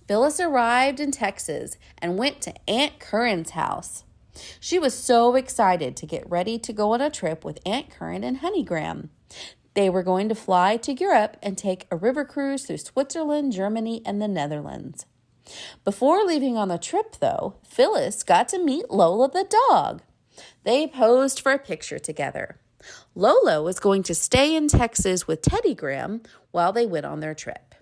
Phyllis arrived in Texas and went to Aunt Curran's house. She was so excited to get ready to go on a trip with Aunt Curran and Honeygram. They were going to fly to Europe and take a river cruise through Switzerland, Germany, and the Netherlands. Before leaving on the trip, though, Phyllis got to meet Lola the dog. They posed for a picture together. Lola was going to stay in Texas with Teddygram while they went on their trip.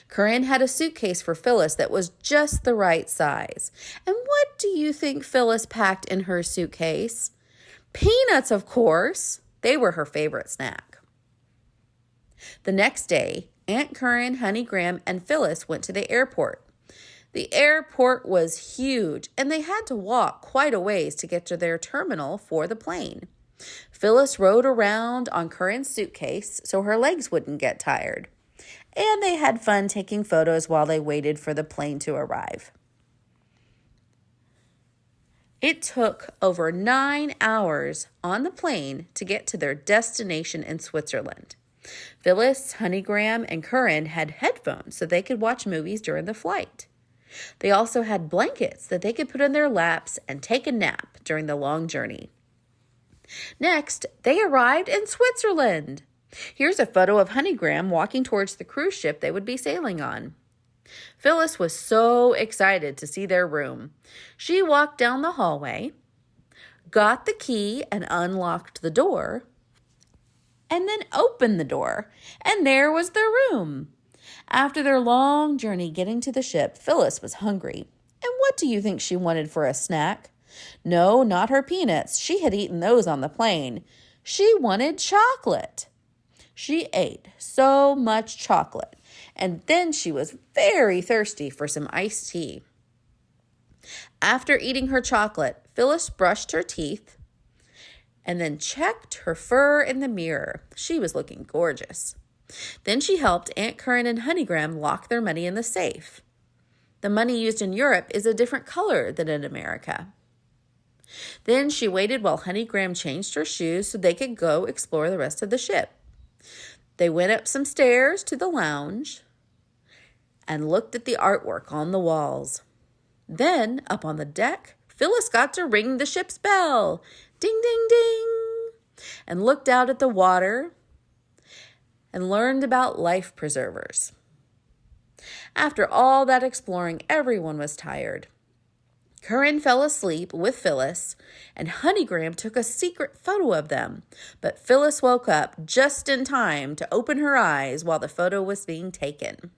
Curran had a suitcase for Phyllis that was just the right size. And what do you think Phyllis packed in her suitcase? Peanuts, of course. They were her favorite snack. The next day, Aunt Curran, Honeygram, and Phyllis went to the airport. The airport was huge, and they had to walk quite a ways to get to their terminal for the plane. Phyllis rode around on Curran's suitcase so her legs wouldn't get tired. And they had fun taking photos while they waited for the plane to arrive. It took over 9 hours on the plane to get to their destination in Switzerland. Phyllis, Honeygram, and Curran had headphones so they could watch movies during the flight. They also had blankets that they could put in their laps and take a nap during the long journey. Next, they arrived in Switzerland. Here's a photo of Honeygram walking towards the cruise ship they would be sailing on. Phyllis was so excited to see their room. She walked down the hallway, got the key and unlocked the door, and then opened the door, and there was their room. After their long journey getting to the ship, Phyllis was hungry. And what do you think she wanted for a snack? No, not her peanuts. She had eaten those on the plane. She wanted chocolate. She ate so much chocolate, and then she was very thirsty for some iced tea. After eating her chocolate, Phyllis brushed her teeth and then checked her fur in the mirror. She was looking gorgeous. Then she helped Aunt Curran and Honeygram lock their money in the safe. The money used in Europe is a different color than in America. Then she waited while Honeygram changed her shoes so they could go explore the rest of the ship. They went up some stairs to the lounge and looked at the artwork on the walls. Then, up on the deck, Phyllis got to ring the ship's bell. Ding, ding, ding. And looked out at the water and learned about life preservers. After all that exploring, everyone was tired. Curran fell asleep with Phyllis, and Honeygram took a secret photo of them, but Phyllis woke up just in time to open her eyes while the photo was being taken.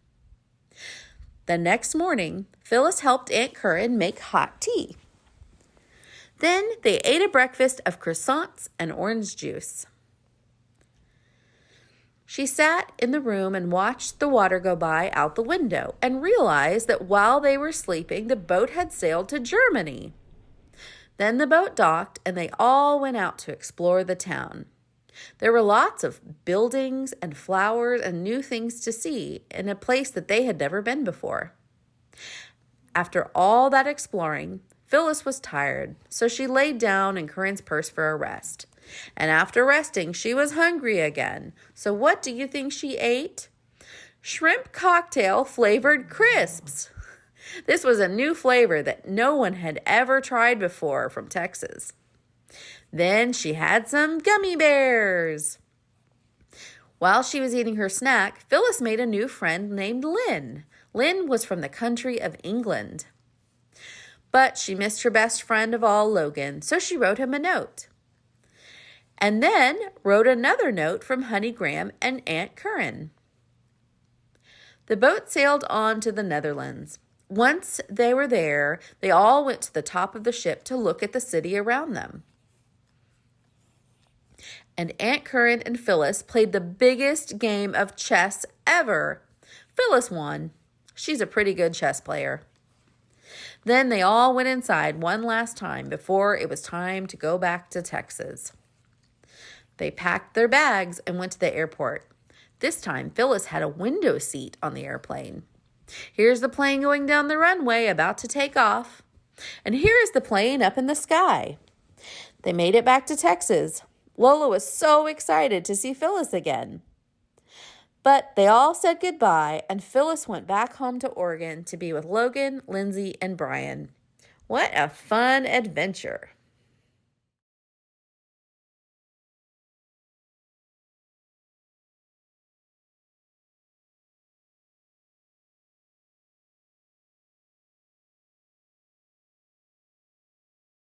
The next morning, Phyllis helped Aunt Curran make hot tea. Then they ate a breakfast of croissants and orange juice. She sat in the room and watched the water go by out the window and realized that while they were sleeping, the boat had sailed to Germany. Then the boat docked and they all went out to explore the town. There were lots of buildings and flowers and new things to see in a place that they had never been before. After all that exploring, Phyllis was tired, so she laid down in Curran's purse for a rest. And after resting, she was hungry again. So what do you think she ate? Shrimp cocktail flavored crisps. This was a new flavor that no one had ever tried before from Texas. Then she had some gummy bears. While she was eating her snack, Phyllis made a new friend named Lynn. Lynn was from the country of England. But she missed her best friend of all, Logan, so she wrote him a note. And then wrote another note from Honeygram and Aunt Curran. The boat sailed on to the Netherlands. Once they were there, they all went to the top of the ship to look at the city around them. And Aunt Curran and Phyllis played the biggest game of chess ever. Phyllis won. She's a pretty good chess player. Then they all went inside one last time before it was time to go back to Texas. They packed their bags and went to the airport. This time, Phyllis had a window seat on the airplane. Here's the plane going down the runway, about to take off. And here is the plane up in the sky. They made it back to Texas. Lola was so excited to see Phyllis again. But they all said goodbye, and Phyllis went back home to Oregon to be with Logan, Lindsay, and Brian. What a fun adventure!